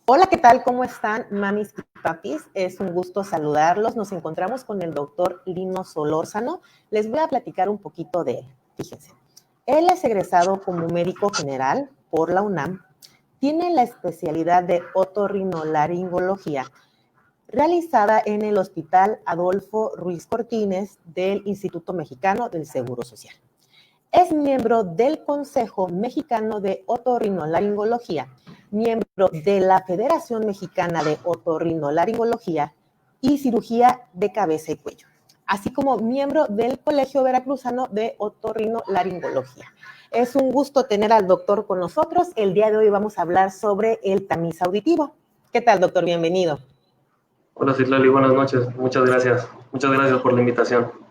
Hola, ¿qué tal? ¿Cómo están, mamis y papis? Es un gusto saludarlos. Nos encontramos con el doctor Lino Solórzano. Les voy a platicar un poquito de él. Fíjense, él es egresado como médico general por la UNAM. Tiene la especialidad de otorrinolaringología realizada en el Hospital Adolfo Ruiz Cortines del Instituto Mexicano del Seguro Social. Es miembro del Consejo Mexicano de Otorrinolaringología, miembro de la Federación Mexicana de Otorrinolaringología y Cirugía de Cabeza y Cuello, así como miembro del Colegio Veracruzano de Otorrinolaringología. Es un gusto tener al doctor con nosotros. El día de hoy vamos a hablar sobre el tamiz auditivo. ¿Qué tal, doctor? Bienvenido. Hola Citlali, buenas noches. Muchas gracias. Muchas gracias por la invitación.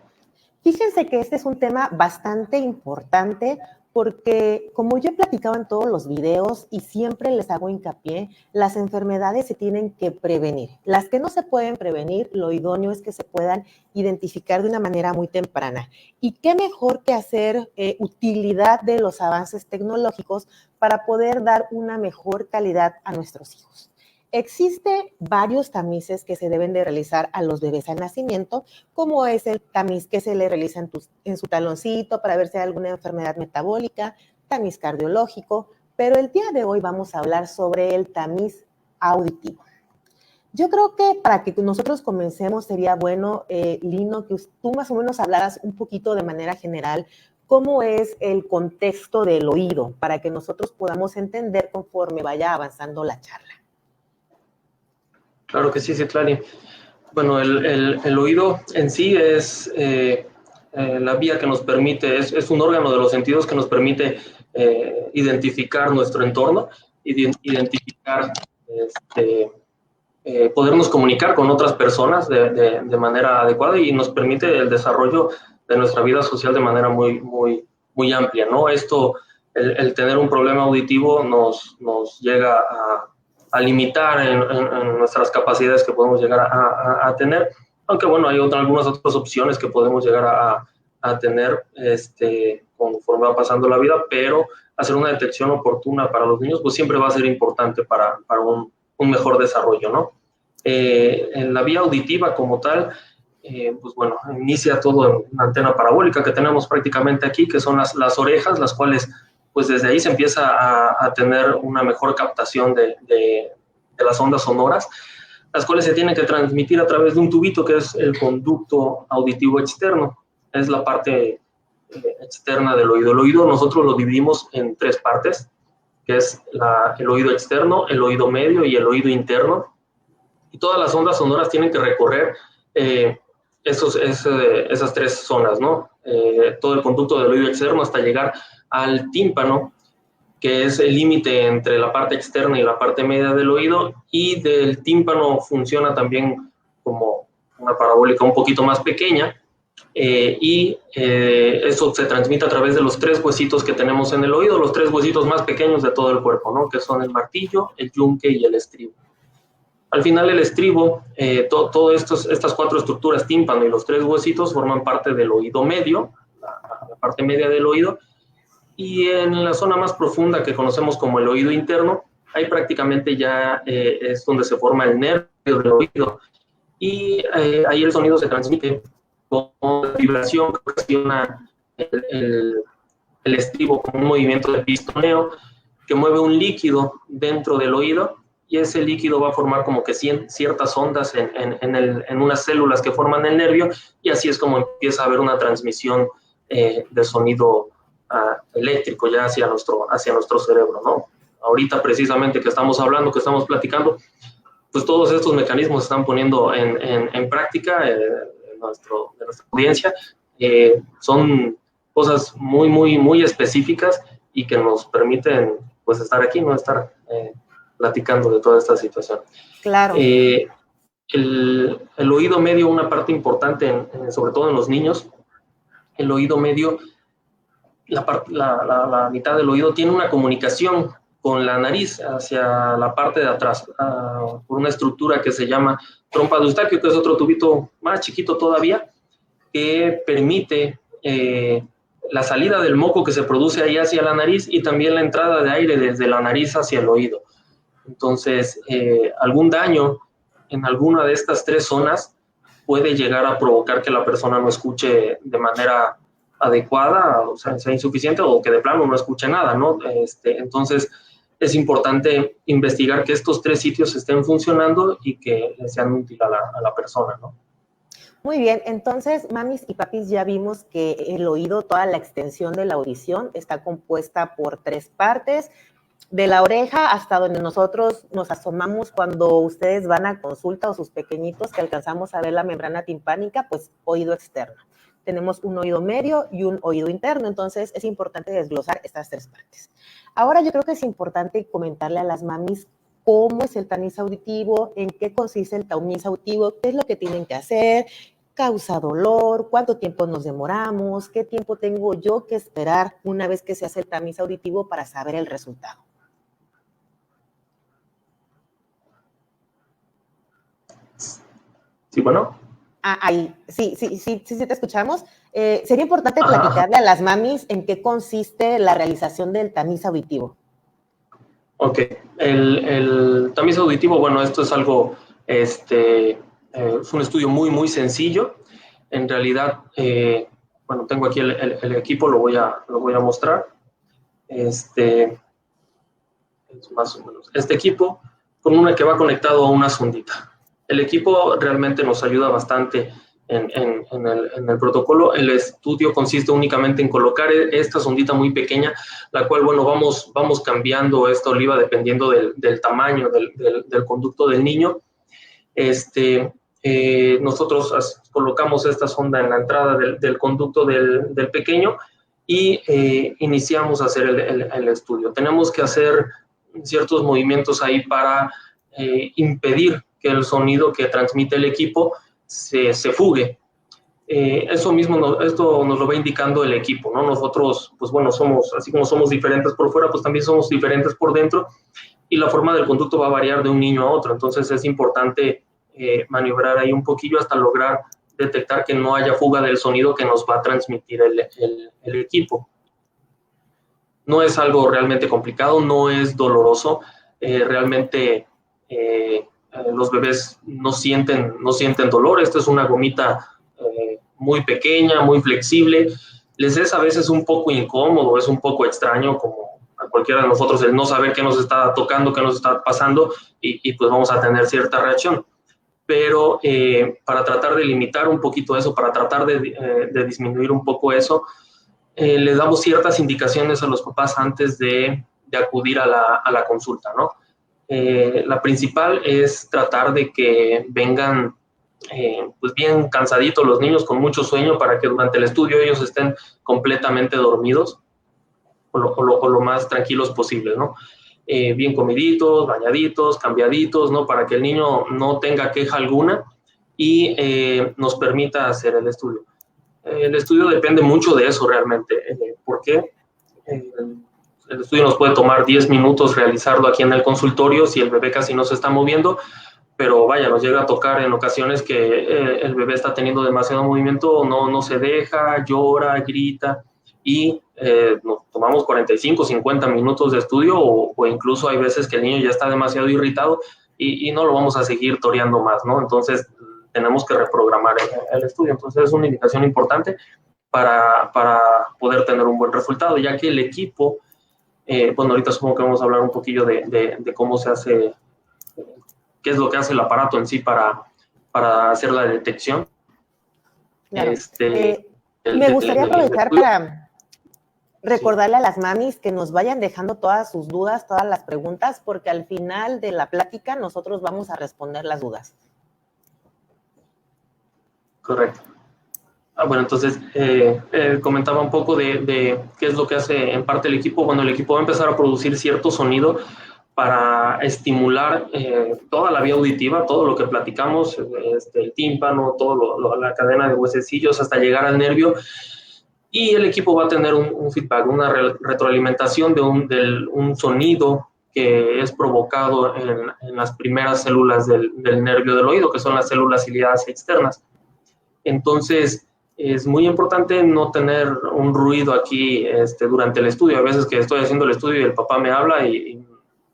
Fíjense que este es un tema bastante importante porque, como yo he platicado en todos los videos y siempre les hago hincapié, las enfermedades se tienen que prevenir. Las que no se pueden prevenir, lo idóneo es que se puedan identificar de una manera muy temprana. Y qué mejor que hacer utilidad de los avances tecnológicos para poder dar una mejor calidad a nuestros hijos. Existen varios tamices que se deben de realizar a los bebés al nacimiento, como es el tamiz que se le realiza en su taloncito para ver si hay alguna enfermedad metabólica, tamiz cardiológico, pero el día de hoy vamos a hablar sobre el tamiz auditivo. Yo creo que para que nosotros comencemos sería bueno, Lino, que tú más o menos hablaras un poquito de manera general cómo es el contexto del oído, para que nosotros podamos entender conforme vaya avanzando la charla. Claro que sí, Citlali. Bueno, el oído en sí es la vía que nos permite, es un órgano de los sentidos que nos permite identificar nuestro entorno, identificar, podernos comunicar con otras personas de manera adecuada y nos permite el desarrollo de nuestra vida social de manera muy amplia, ¿no? Esto, el tener un problema auditivo nos llega a limitar en nuestras capacidades que podemos llegar a tener, aunque bueno, hay algunas otras opciones que podemos llegar a tener conforme va pasando la vida, pero hacer una detección oportuna para los niños pues siempre va a ser importante para un mejor desarrollo, ¿no? En la vía auditiva como tal, pues bueno, inicia todo en una antena parabólica que tenemos prácticamente aquí, que son las orejas, las cuales pues desde ahí se empieza a tener una mejor captación de las ondas sonoras, las cuales se tienen que transmitir a través de un tubito que es el conducto auditivo externo. Es la parte externa del oído. El oído nosotros lo dividimos en tres partes, que es el oído externo, el oído medio y el oído interno. Y todas las ondas sonoras tienen que recorrer esas tres zonas, ¿no? Todo el conducto del oído externo hasta llegar al tímpano, que es el límite entre la parte externa y la parte media del oído, y del tímpano funciona también como una parabólica un poquito más pequeña, eso se transmite a través de los tres huesitos que tenemos en el oído, los tres huesitos más pequeños de todo el cuerpo, ¿no? Que son el martillo, el yunque y el estribo. Al final el estribo, todas estas cuatro estructuras, tímpano y los tres huesitos, forman parte del oído medio, la parte media del oído, y en la zona más profunda que conocemos como el oído interno, ahí prácticamente ya es donde se forma el nervio del oído, y ahí el sonido se transmite con vibración que ocasiona el estribo, con un movimiento de pistoneo que mueve un líquido dentro del oído, y ese líquido va a formar como que ciertas ondas en unas células que forman el nervio, y así es como empieza a haber una transmisión de sonido eléctrico ya hacia nuestro cerebro, ¿no? Ahorita precisamente que estamos hablando, que estamos platicando, pues todos estos mecanismos se están poniendo en práctica de nuestra audiencia. Son cosas muy específicas y que nos permiten pues estar aquí, no estar platicando de toda esta situación. Claro. El oído medio, una parte importante, sobre todo en los niños, el oído medio, la mitad del oído tiene una comunicación con la nariz hacia la parte de atrás, por una estructura que se llama trompa de Eustaquio, que es otro tubito más chiquito todavía, que permite la salida del moco que se produce ahí hacia la nariz y también la entrada de aire desde la nariz hacia el oído. Entonces, algún daño en alguna de estas tres zonas puede llegar a provocar que la persona no escuche de manera adecuada, o sea insuficiente, o que de plano no escuche nada, ¿no? Entonces, es importante investigar que estos tres sitios estén funcionando y que le sean útiles a la persona, ¿no? Muy bien, entonces, mamis y papis, ya vimos que el oído, toda la extensión de la audición está compuesta por tres partes, de la oreja hasta donde nosotros nos asomamos cuando ustedes van a consulta o sus pequeñitos que alcanzamos a ver la membrana timpánica, pues oído externo. Tenemos un oído medio y un oído interno, entonces es importante desglosar estas tres partes. Ahora yo creo que es importante comentarle a las mamis cómo es el tamiz auditivo, en qué consiste el tamiz auditivo, qué es lo que tienen que hacer, causa dolor, cuánto tiempo nos demoramos, qué tiempo tengo yo que esperar una vez que se hace el tamiz auditivo para saber el resultado. Sí, bueno. Ahí, sí, te escuchamos. Sería importante platicarle a las mamis en qué consiste la realización del tamiz auditivo. Ok, el tamiz auditivo, bueno, esto es algo, es un estudio muy, muy sencillo. En realidad, bueno, tengo aquí el equipo, lo voy a mostrar. Es más o menos este equipo con una que va conectado a una sondita. El equipo realmente nos ayuda bastante en el protocolo. El estudio consiste únicamente en colocar esta sondita muy pequeña, la cual, bueno, vamos cambiando esta oliva dependiendo del tamaño del conducto del niño. Nosotros colocamos esta sonda en la entrada del conducto del pequeño y iniciamos a hacer el estudio. Tenemos que hacer ciertos movimientos ahí para impedir que el sonido que transmite el equipo se fugue. Eso mismo, esto nos lo va indicando el equipo, ¿no? Nosotros, pues bueno, así como somos diferentes por fuera, pues también somos diferentes por dentro, y la forma del conducto va a variar de un niño a otro. Entonces es importante maniobrar ahí un poquillo hasta lograr detectar que no haya fuga del sonido que nos va a transmitir el equipo. No es algo realmente complicado, no es doloroso, realmente los bebés no sienten dolor. Esta es una gomita muy pequeña, muy flexible. Les es a veces un poco incómodo, es un poco extraño, como a cualquiera de nosotros, el no saber qué nos está tocando, qué nos está pasando, y pues vamos a tener cierta reacción. Pero para tratar de limitar un poquito eso, para tratar de disminuir un poco eso, les damos ciertas indicaciones a los papás antes de acudir a la consulta, ¿no? La principal es tratar de que vengan pues bien cansaditos los niños, con mucho sueño, para que durante el estudio ellos estén completamente dormidos o lo más tranquilos posible, ¿no? Bien comiditos, bañaditos, cambiaditos, ¿no? Para que el niño no tenga queja alguna y nos permita hacer el estudio. El estudio depende mucho de eso realmente. ¿Por qué? El estudio nos puede tomar 10 minutos realizarlo aquí en el consultorio si el bebé casi no se está moviendo, pero vaya, nos llega a tocar en ocasiones que el bebé está teniendo demasiado movimiento, no se deja, llora, grita, y nos tomamos 45, 50 minutos de estudio, o incluso hay veces que el niño ya está demasiado irritado y no lo vamos a seguir toreando más, ¿no? Entonces tenemos que reprogramar el estudio. Entonces es una indicación importante para poder tener un buen resultado, ya que el equipo, bueno, ahorita supongo que vamos a hablar un poquillo de cómo se hace, qué es lo que hace el aparato en sí para hacer la detección. Claro. Me gustaría aprovechar para recordarle a las mamis que nos vayan dejando todas sus dudas, todas las preguntas, porque al final de la plática nosotros vamos a responder las dudas. Correcto. Bueno, entonces comentaba un poco de qué es lo que hace en parte el equipo. Bueno, el equipo va a empezar a producir cierto sonido para estimular toda la vía auditiva, todo lo que platicamos, el tímpano, la cadena de huesecillos hasta llegar al nervio, y el equipo va a tener un feedback, una retroalimentación de un sonido que es provocado en las primeras células del nervio del oído, que son las células ciliadas externas. Entonces, es muy importante no tener un ruido aquí durante el estudio. A veces que estoy haciendo el estudio y el papá me habla y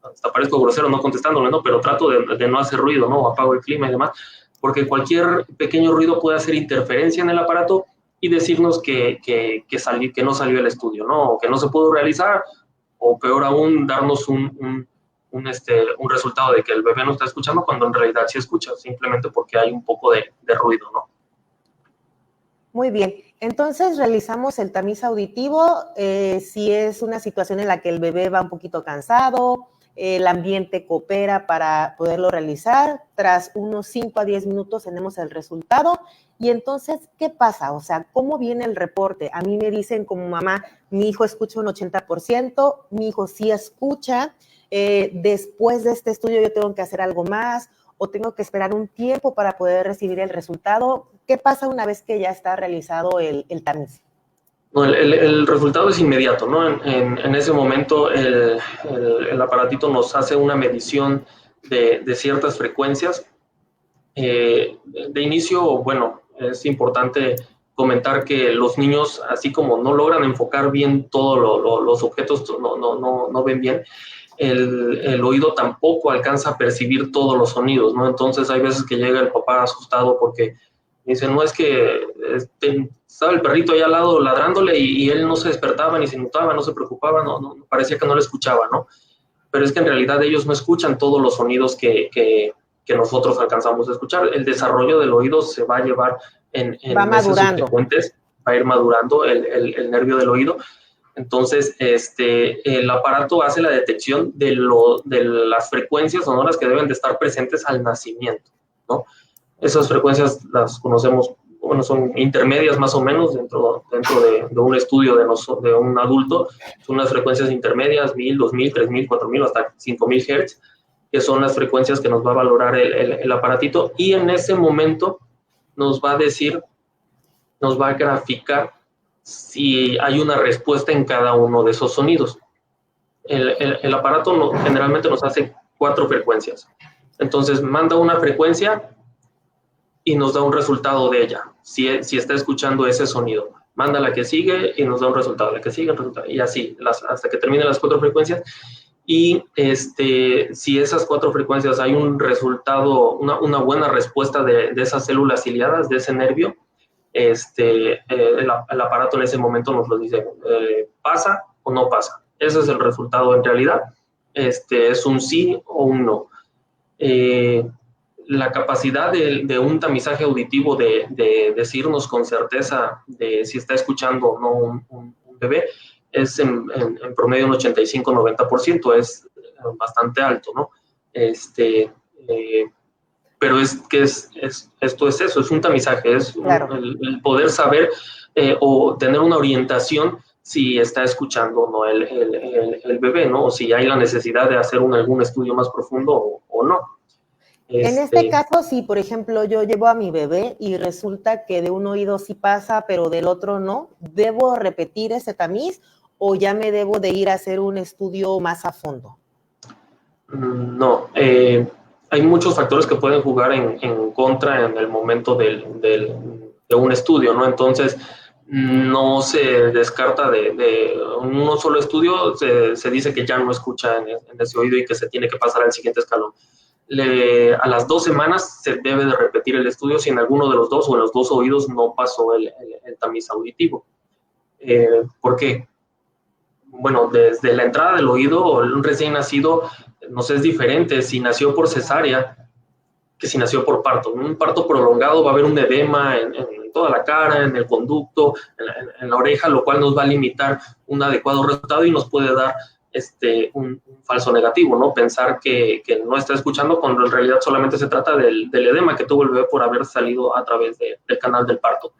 hasta parezco grosero no contestándole, ¿no? Pero trato de no hacer ruido, ¿no? Apago el clima y demás, porque cualquier pequeño ruido puede hacer interferencia en el aparato y decirnos que no salió el estudio, ¿no? O que no se pudo realizar, o peor aún, darnos un resultado de que el bebé no está escuchando cuando en realidad sí escucha, simplemente porque hay un poco de ruido, ¿no? Muy bien, entonces realizamos el tamiz auditivo, si es una situación en la que el bebé va un poquito cansado, el ambiente coopera para poderlo realizar, tras unos 5 a 10 minutos tenemos el resultado, y entonces, ¿qué pasa? O sea, ¿cómo viene el reporte? A mí me dicen como mamá, mi hijo escucha un 80%, mi hijo sí escucha, después de este estudio yo tengo que hacer algo más, o tengo que esperar un tiempo para poder recibir el resultado. ¿Qué pasa una vez que ya está realizado el tamiz? No, el resultado es inmediato, ¿no? En ese momento el aparatito nos hace una medición de ciertas frecuencias. De inicio, bueno, es importante comentar que los niños, así como no logran enfocar bien todos los objetos, no ven bien, el oído tampoco alcanza a percibir todos los sonidos, ¿no? Entonces hay veces que llega el papá asustado porque dice, no, es que estaba el perrito ahí al lado ladrándole y él no se despertaba, ni se notaba, no se preocupaba, no, parecía que no le escuchaba, ¿no? Pero es que en realidad ellos no escuchan todos los sonidos que nosotros alcanzamos a escuchar. El desarrollo del oído se va a llevar en meses subsecuentes, va a ir madurando el nervio del oído. Entonces, el aparato hace la detección de las frecuencias sonoras que deben de estar presentes al nacimiento, ¿no? Esas frecuencias las conocemos, bueno, son intermedias más o menos dentro de un estudio de un adulto. Son unas frecuencias intermedias, 1000, 2000, 3000, 4000, hasta 5000 Hz, que son las frecuencias que nos va a valorar el aparatito, y en ese momento nos va a decir, nos va a graficar si hay una respuesta en cada uno de esos sonidos. El aparato generalmente nos hace 4 frecuencias. Entonces manda una frecuencia y nos da un resultado de ella, si está escuchando ese sonido. Manda la que sigue y nos da un resultado, la que sigue, y así, hasta que terminen las 4 frecuencias. Y si esas 4 frecuencias hay un resultado, una buena respuesta de esas células ciliadas, de ese nervio, el aparato en ese momento nos lo dice, ¿pasa o no pasa? Ese es el resultado en realidad. Es un sí o un no. La capacidad de un tamizaje auditivo de decirnos con certeza de si está escuchando o no un bebé es en promedio un 85-90%, es bastante alto, ¿no? Pero esto es eso, es un tamizaje, es claro, el poder saber o tener una orientación si está escuchando o no el bebé, ¿no? O si hay la necesidad de hacer algún estudio más profundo o no. En este caso, si por ejemplo yo llevo a mi bebé y resulta que de un oído sí pasa, pero del otro no, ¿debo repetir ese tamiz o ya me debo de ir a hacer un estudio más a fondo? No, hay muchos factores que pueden jugar en contra en el momento de un estudio, ¿no? Entonces, no se descarta de un solo estudio, se dice que ya no escucha en ese oído y que se tiene que pasar al siguiente escalón. A las 2 semanas se debe de repetir el estudio si en alguno de los dos o en los dos oídos no pasó el tamiz auditivo. ¿Por qué? Bueno, desde la entrada del oído, un recién nacido nos es diferente si nació por cesárea que si nació por parto. En un parto prolongado va a haber un edema en toda la cara, en el conducto, en la oreja, lo cual nos va a limitar un adecuado resultado y nos puede dar un falso negativo, ¿no? Pensar que no está escuchando cuando en realidad solamente se trata del edema que tuvo el bebé por haber salido a través del canal del parto.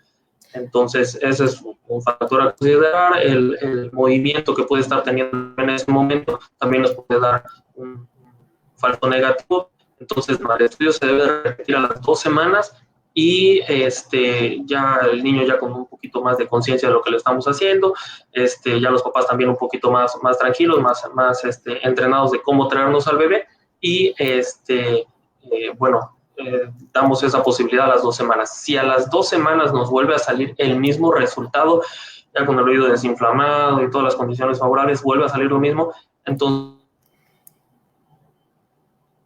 Entonces, ese es un factor a considerar. El movimiento que puede estar teniendo en ese momento también nos puede dar un falso negativo. Entonces, el estudio se debe repetir a las 2 semanas y ya el niño ya con un poquito más de conciencia de lo que le estamos haciendo, ya los papás también un poquito más tranquilos, más entrenados de cómo traernos al bebé y damos esa posibilidad a las 2 semanas. Si a las 2 semanas nos vuelve a salir el mismo resultado, ya con el oído desinflamado y todas las condiciones favorables, vuelve a salir lo mismo, entonces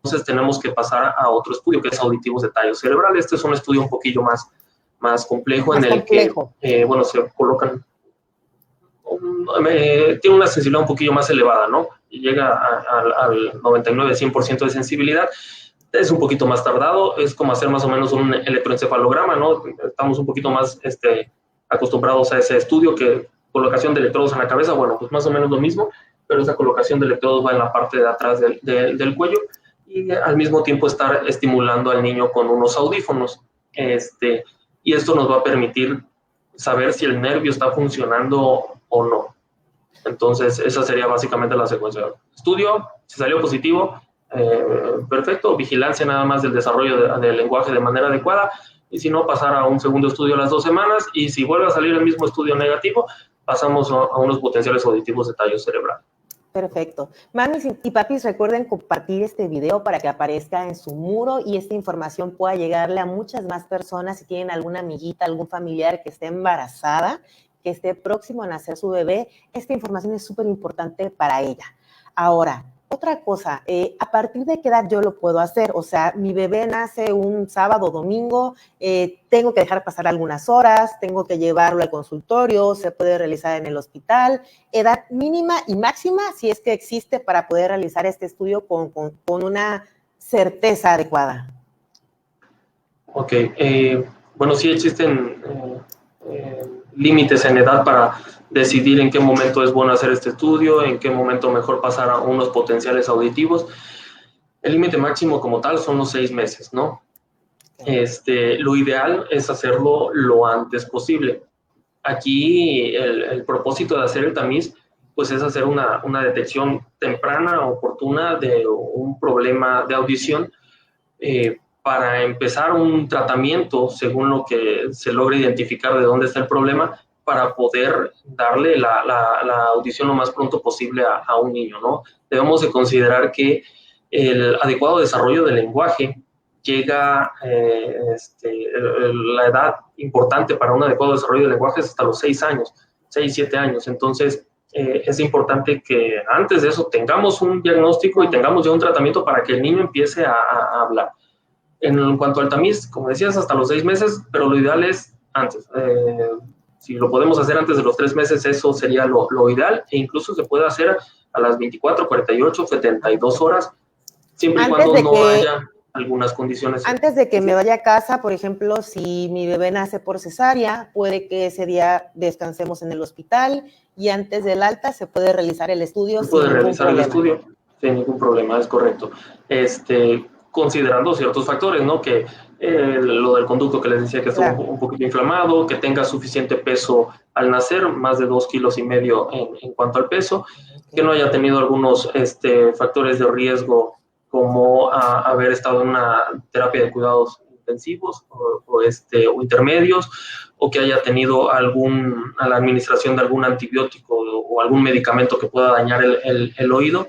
entonces tenemos que pasar a otro estudio que es auditivos de tallo cerebral. Este es un estudio un poquillo más complejo, más en el complejo. que, bueno, se colocan, tiene una sensibilidad un poquillo más elevada, ¿no? Y llega al 99-100% de sensibilidad. Es un poquito más tardado, es como hacer más o menos un electroencefalograma, ¿no? Estamos un poquito más acostumbrados a ese estudio, que colocación de electrodos en la cabeza, bueno, pues más o menos lo mismo, pero esa colocación de electrodos va en la parte de atrás del cuello, y al mismo tiempo estar estimulando al niño con unos audífonos. Y esto nos va a permitir saber si el nervio está funcionando o no. Entonces, esa sería básicamente la secuencia. Estudio, si salió positivo, perfecto, vigilancia nada más del desarrollo del lenguaje de manera adecuada, y si no, pasar a un segundo estudio a las 2 semanas, y si vuelve a salir el mismo estudio negativo, pasamos a unos potenciales auditivos de tallo cerebral. Perfecto. Mamis y papis, recuerden compartir este video para que aparezca en su muro y esta información pueda llegarle a muchas más personas. Si tienen alguna amiguita, algún familiar que esté embarazada, que esté próximo a nacer su bebé, esta información es súper importante para ella. Ahora, otra cosa, ¿a partir de qué edad yo lo puedo hacer? O sea, mi bebé nace un sábado o domingo, tengo que dejar pasar algunas horas, tengo que llevarlo al consultorio, se puede realizar en el hospital. Edad mínima y máxima, si es que existe, para poder realizar este estudio con una certeza adecuada. Ok, bueno, sí existen límites en edad para decidir en qué momento es bueno hacer este estudio, en qué momento mejor pasar a unos potenciales auditivos. El límite máximo como tal son los 6 meses, ¿no? Lo ideal es hacerlo lo antes posible. Aquí el propósito de hacer el tamiz, pues es hacer una detección temprana, oportuna de un problema de audición, para empezar un tratamiento según lo que se logre identificar de dónde está el problema, para poder darle la audición lo más pronto posible a un niño, ¿no? Debemos de considerar que el adecuado desarrollo del lenguaje llega, la edad importante para un adecuado desarrollo del lenguaje es hasta los 6 años, 6, 7 años. Entonces, es importante que antes de eso tengamos un diagnóstico y tengamos ya un tratamiento para que el niño empiece a hablar. En cuanto al tamiz, como decías, hasta los 6 meses, pero lo ideal es antes. Si lo podemos hacer antes de los 3 meses, eso sería lo ideal, e incluso se puede hacer a las 24, 48, 72 horas, siempre y cuando no haya algunas condiciones. Antes de que me vaya a casa, por ejemplo, si mi bebé nace por cesárea, puede que ese día descansemos en el hospital, y antes del alta se puede realizar el estudio. Se puede realizar el estudio sin ningún problema, es correcto. Considerando ciertos factores, ¿no? Que lo del conducto que les decía, que está un poquito inflamado, que tenga suficiente peso al nacer, más de 2,5 kilos en cuanto al peso, que no haya tenido algunos factores de riesgo, como haber estado en una terapia de cuidados intensivos o intermedios, o que haya tenido a la administración de algún antibiótico o algún medicamento que pueda dañar el oído,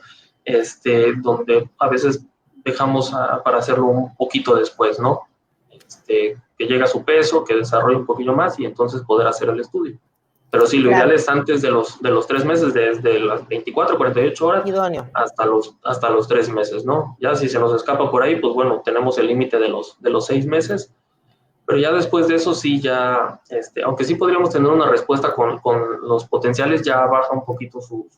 donde a veces dejamos para hacerlo un poquito después, ¿no? Que llegue a su peso, que desarrolle un poquillo más y entonces poder hacer el estudio. Pero sí, lo ideal es antes de los 3 meses, desde las 24, 48 horas hasta los 3 meses, ¿no? Ya si se nos escapa por ahí, pues bueno, tenemos el límite de los 6 meses, pero ya después de eso sí, ya, aunque sí podríamos tener una respuesta con los potenciales, ya baja un poquito su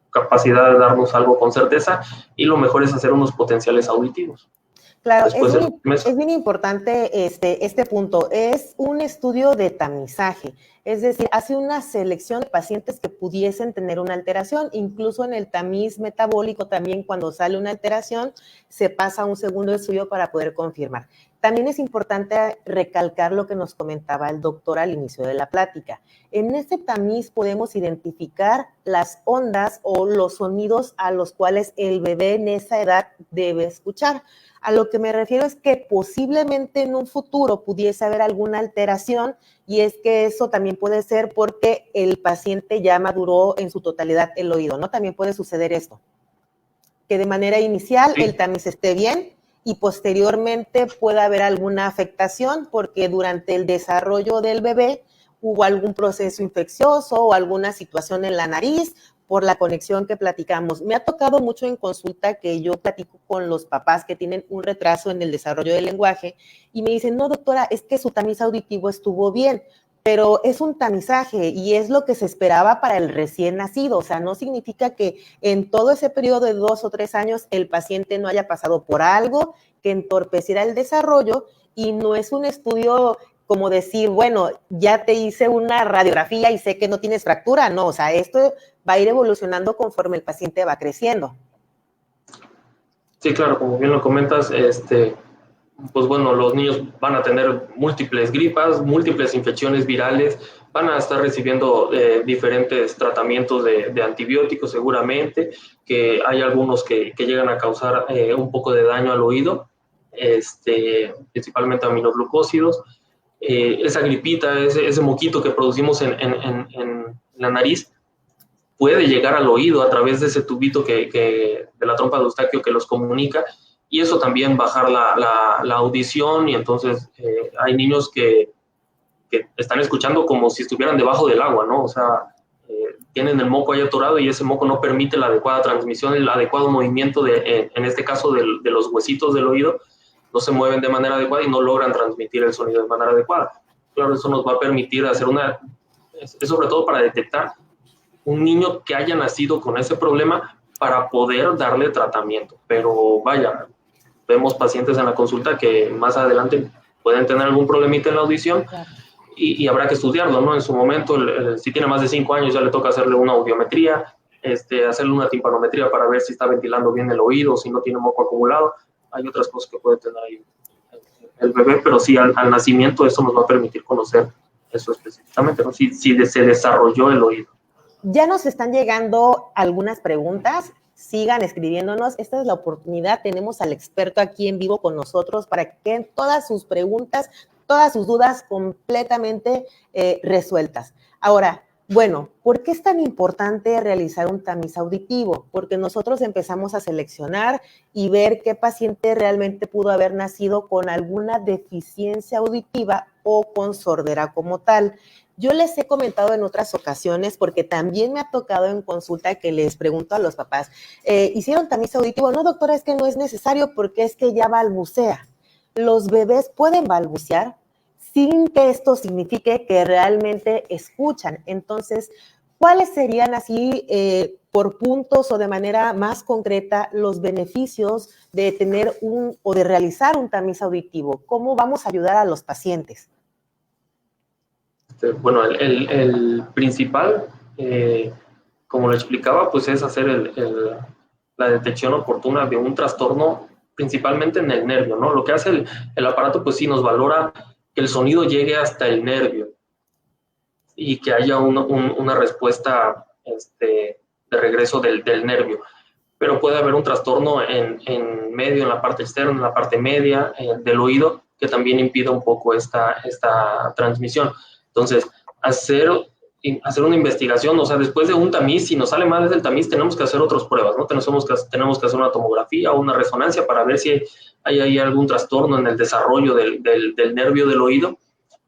capacidad de darnos algo con certeza, y lo mejor es hacer unos potenciales auditivos. Claro, es bien importante este punto. Es un estudio de tamizaje, es decir, hace una selección de pacientes que pudiesen tener una alteración. Incluso en el tamiz metabólico también, cuando sale una alteración, se pasa a un segundo estudio para poder confirmar. También es importante recalcar lo que nos comentaba el doctor al inicio de la plática. En este tamiz podemos identificar las ondas o los sonidos a los cuales el bebé en esa edad debe escuchar. A lo que me refiero es que posiblemente en un futuro pudiese haber alguna alteración, y es que eso también puede ser porque el paciente ya maduró en su totalidad el oído, ¿no? También puede suceder esto, que de manera inicial el tamiz esté bien y posteriormente pueda haber alguna afectación porque durante el desarrollo del bebé hubo algún proceso infeccioso o alguna situación en la nariz, por la conexión que platicamos. Me ha tocado mucho en consulta que yo platico con los papás que tienen un retraso en el desarrollo del lenguaje y me dicen, no, doctora, es que su tamiz auditivo estuvo bien, pero es un tamizaje y es lo que se esperaba para el recién nacido. O sea, no significa que en todo ese periodo de 2 o 3 años el paciente no haya pasado por algo que entorpeciera el desarrollo, y no es un estudio como decir, bueno, ya te hice una radiografía y sé que no tienes fractura. No, o sea, esto va a ir evolucionando conforme el paciente va creciendo. Sí, claro, como bien lo comentas, pues bueno, los niños van a tener múltiples gripas, múltiples infecciones virales, van a estar recibiendo diferentes tratamientos de antibióticos seguramente, que hay algunos que llegan a causar un poco de daño al oído, principalmente aminoglucósidos. Esa gripita, ese moquito que producimos en la nariz, puede llegar al oído a través de ese tubito de la trompa de Eustaquio que los comunica, y eso también bajar la audición, y entonces hay niños que están escuchando como si estuvieran debajo del agua, ¿no? O sea, tienen el moco ahí atorado y ese moco no permite la adecuada transmisión, el adecuado movimiento, en este caso de los huesitos del oído, no se mueven de manera adecuada y no logran transmitir el sonido de manera adecuada. Claro, eso nos va a permitir hacer es sobre todo para detectar un niño que haya nacido con ese problema para poder darle tratamiento. Pero vaya, vemos pacientes en la consulta que más adelante pueden tener algún problemita en la audición, y habrá que estudiarlo, ¿no? En su momento, si tiene más de 5 años, ya le toca hacerle una audiometría, hacerle una timpanometría para ver si está ventilando bien el oído, si no tiene moco acumulado. Hay otras cosas que puede tener ahí el bebé, pero sí, al nacimiento eso nos va a permitir conocer eso específicamente, ¿no? Si se desarrolló el oído. Ya nos están llegando algunas preguntas, sigan escribiéndonos, esta es la oportunidad, tenemos al experto aquí en vivo con nosotros para que queden todas sus preguntas, todas sus dudas completamente resueltas. Ahora, bueno, ¿por qué es tan importante realizar un tamiz auditivo? Porque nosotros empezamos a seleccionar y ver qué paciente realmente pudo haber nacido con alguna deficiencia auditiva o con sordera como tal. Yo les he comentado en otras ocasiones, porque también me ha tocado en consulta que les pregunto a los papás, ¿hicieron tamiz auditivo? No, doctora, es que no es necesario porque es que ya balbucea. Los bebés pueden balbucear sin que esto signifique que realmente escuchan. Entonces, ¿cuáles serían así, por puntos o de manera más concreta, los beneficios de tener o de realizar un tamiz auditivo? ¿Cómo vamos a ayudar a los pacientes? Bueno, el principal, como lo explicaba, pues es hacer la detección oportuna de un trastorno, principalmente en el nervio, ¿no? Lo que hace el aparato, pues sí, nos valora que el sonido llegue hasta el nervio y que haya una respuesta de regreso del nervio. Pero puede haber un trastorno en medio, en la parte externa, en la parte media del oído, que también impide un poco esta transmisión. Entonces, hacer una investigación, o sea, después de un tamiz, si nos sale mal del tamiz, tenemos que hacer otras pruebas, ¿no? Tenemos que hacer una tomografía o una resonancia para ver si hay algún trastorno en el desarrollo del nervio del oído,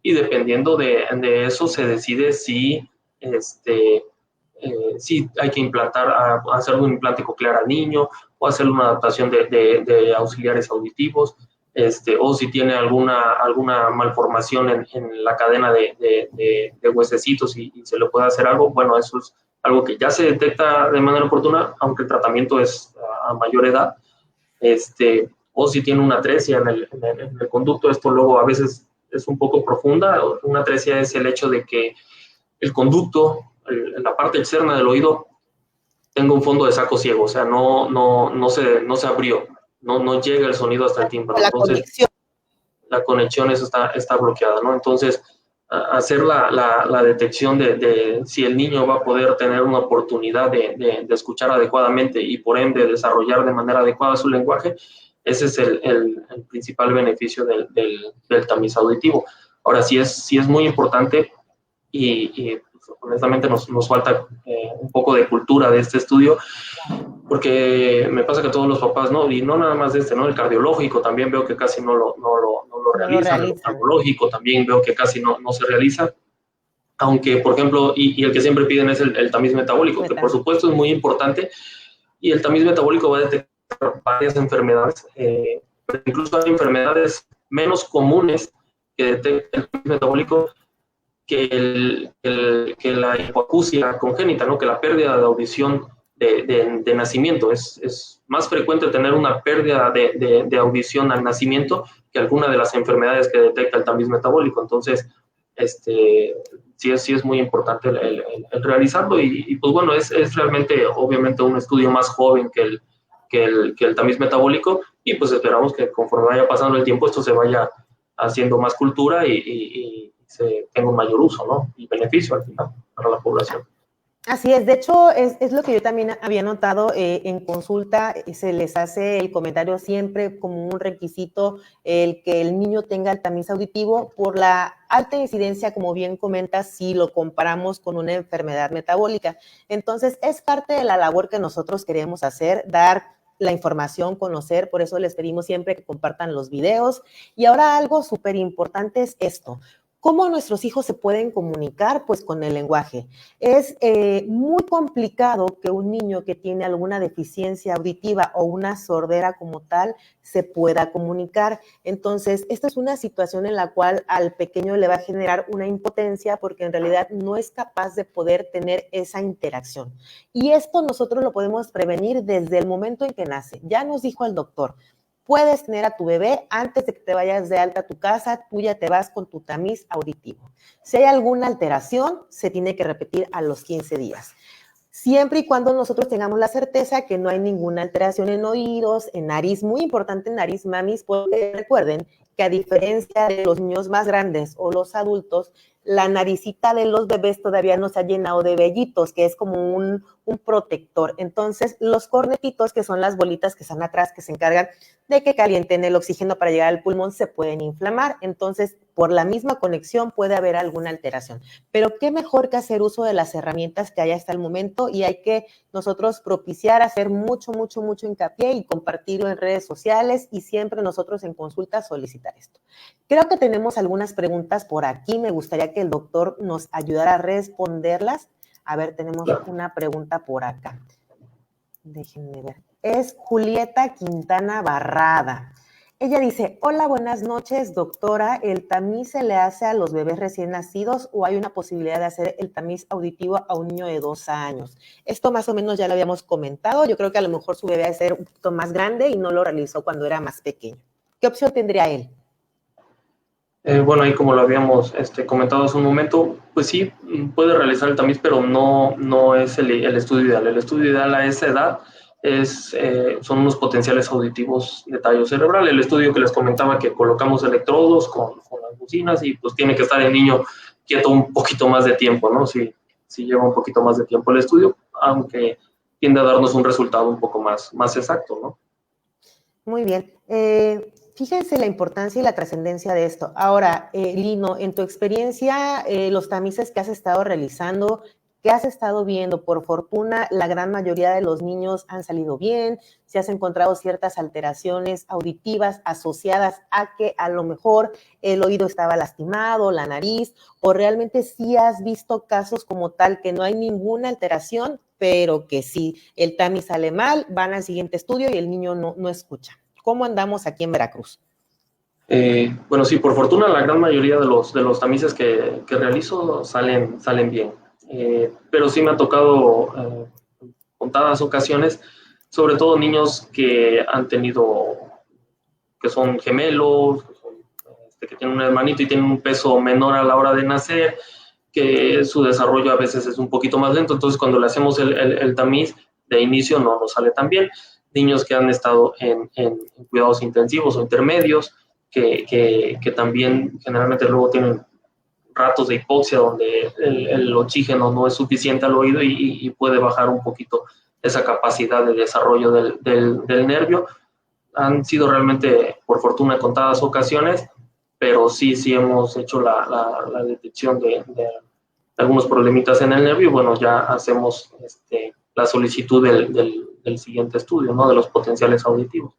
y dependiendo de eso se decide si hay que hacer un implante coclear al niño, o hacer una adaptación de auxiliares auditivos, o si tiene alguna malformación en la cadena de huesecitos y se le puede hacer algo. Bueno, eso es algo que ya se detecta de manera oportuna, aunque el tratamiento es a mayor edad. O si tiene una atresia en el conducto, esto luego a veces es un poco profunda. Una atresia es el hecho de que el conducto, la parte externa del oído, tenga un fondo de saco ciego, o sea, no se abrió, no llega el sonido hasta el tímpano. Entonces, la conexión eso está bloqueada, ¿no? Entonces, hacer la detección de si el niño va a poder tener una oportunidad de escuchar adecuadamente y por ende desarrollar de manera adecuada su lenguaje, ese es el principal beneficio del tamiz auditivo. Ahora, sí es muy importante, y honestamente nos falta un poco de cultura de este estudio, porque me pasa que todos los papás, ¿no? Y no nada más ¿no? El cardiológico también veo que casi no lo realizan, el oftalmológico también veo que casi no se realiza, aunque, por ejemplo, y el que siempre piden es el tamiz metabólico, que por supuesto es muy importante, y el tamiz metabólico va a detectar varias enfermedades, incluso hay enfermedades menos comunes que detecta el tamiz metabólico que la hipoacusia congénita, ¿no? Que la pérdida de audición de nacimiento. Es más frecuente tener una pérdida de audición al nacimiento que alguna de las enfermedades que detecta el tamiz metabólico. Entonces, sí es muy importante el realizarlo y pues bueno, es realmente, obviamente, un estudio más joven que el tamiz metabólico y pues esperamos que conforme vaya pasando el tiempo esto se vaya haciendo más cultura y se tenga un mayor uso, ¿no? Y beneficio al final para la población. Así es, de hecho es lo que yo también había notado en consulta, se les hace el comentario siempre como un requisito el que el niño tenga el tamiz auditivo por la alta incidencia, como bien comentas, si lo comparamos con una enfermedad metabólica. Entonces es parte de la labor que nosotros queremos hacer, dar la información, conocer, por eso les pedimos siempre que compartan los videos. Y ahora algo súper importante es esto. ¿Cómo nuestros hijos se pueden comunicar? Pues con el lenguaje. Es muy complicado que un niño que tiene alguna deficiencia auditiva o una sordera como tal se pueda comunicar. Entonces, esta es una situación en la cual al pequeño le va a generar una impotencia porque en realidad no es capaz de poder tener esa interacción. Y esto nosotros lo podemos prevenir desde el momento en que nace. Ya nos dijo el doctor, puedes tener a tu bebé antes de que te vayas de alta a tu casa, tú ya te vas con tu tamiz auditivo. Si hay alguna alteración, se tiene que repetir a los 15 días. Siempre y cuando nosotros tengamos la certeza que no hay ninguna alteración en oídos, en nariz, muy importante en nariz, mamis, porque recuerden que a diferencia de los niños más grandes o los adultos, la naricita de los bebés todavía no se ha llenado de vellitos, que es como un protector. Entonces, los cornetitos, que son las bolitas que están atrás, que se encargan de que calienten el oxígeno para llegar al pulmón, se pueden inflamar. Entonces, por la misma conexión puede haber alguna alteración. Pero qué mejor que hacer uso de las herramientas que hay hasta el momento y hay que nosotros propiciar, hacer mucho hincapié y compartirlo en redes sociales y siempre nosotros en consulta solicitar esto. Creo que tenemos algunas preguntas por aquí. Me gustaría que el doctor nos ayudara a responderlas. A ver, tenemos una pregunta por acá. Déjenme ver. Es Julieta Quintana Barrada. Ella dice, hola, buenas noches, doctora. ¿El tamiz se le hace a los bebés recién nacidos o hay una posibilidad de hacer el tamiz auditivo a un niño de 2 años? Esto más o menos ya lo habíamos comentado. Yo creo que a lo mejor su bebé va a ser un poquito más grande y no lo realizó cuando era más pequeño. ¿Qué opción tendría él? Bueno, ahí como lo habíamos comentado hace un momento, pues sí, puede realizar el tamiz, pero no es el estudio ideal. El estudio ideal a esa edad son unos potenciales auditivos de tallo cerebral. El estudio que les comentaba que colocamos electrodos con las bocinas y pues tiene que estar el niño quieto un poquito más de tiempo, ¿no? Sí lleva un poquito más de tiempo el estudio, aunque tiende a darnos un resultado un poco más exacto, ¿no? Muy bien. Fíjense la importancia y la trascendencia de esto. Ahora, Lino, en tu experiencia, los tamices que has estado realizando, ¿qué has estado viendo? Por fortuna, la gran mayoría de los niños han salido bien, se has encontrado ciertas alteraciones auditivas asociadas a que a lo mejor el oído estaba lastimado, la nariz, o realmente sí has visto casos como tal que no hay ninguna alteración, pero que si el tamiz sale mal, van al siguiente estudio y el niño no escucha. ¿Cómo andamos aquí en Veracruz? Bueno, sí, por fortuna la gran mayoría de los tamices que realizo salen bien. Pero sí me ha tocado contadas ocasiones, sobre todo niños que han tenido, que son gemelos, que tienen un hermanito y tienen un peso menor a la hora de nacer, que su desarrollo a veces es un poquito más lento, entonces cuando le hacemos el tamiz de inicio no nos sale tan bien. Niños que han estado en cuidados intensivos o intermedios, que también generalmente luego tienen ratos de hipoxia donde el oxígeno no es suficiente al oído y puede bajar un poquito esa capacidad de desarrollo del nervio. Han sido realmente, por fortuna, contadas ocasiones, pero sí hemos hecho la detección de algunos problemitas en el nervio y bueno, ya hacemos la solicitud del siguiente estudio, ¿no? De los potenciales auditivos.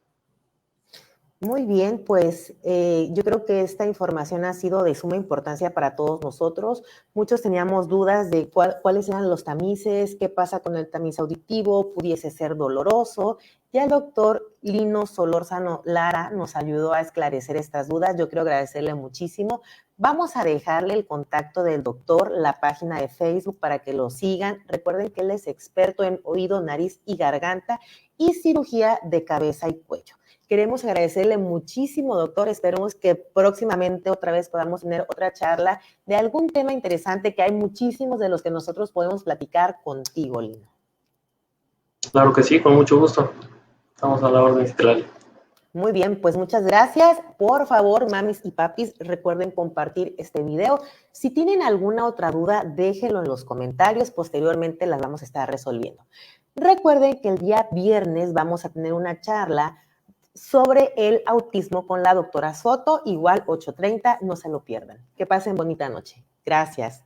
Muy bien, pues yo creo que esta información ha sido de suma importancia para todos nosotros. Muchos teníamos dudas de cuáles eran los tamices, qué pasa con el tamiz auditivo, pudiese ser doloroso. Ya el doctor Lino Solórzano Lara nos ayudó a esclarecer estas dudas. Yo quiero agradecerle muchísimo. Vamos a dejarle el contacto del doctor, la página de Facebook para que lo sigan. Recuerden que él es experto en oído, nariz y garganta y cirugía de cabeza y cuello. Queremos agradecerle muchísimo, doctor. Esperemos que próximamente otra vez podamos tener otra charla de algún tema interesante, que hay muchísimos de los que nosotros podemos platicar contigo, Lino. Claro que sí, con mucho gusto. Estamos a la orden, Citlali. Muy bien, pues muchas gracias. Por favor, mamis y papis, recuerden compartir este video. Si tienen alguna otra duda, déjenlo en los comentarios. Posteriormente las vamos a estar resolviendo. Recuerden que el día viernes vamos a tener una charla sobre el autismo con la doctora Soto, igual 8:30, no se lo pierdan. Que pasen bonita noche. Gracias.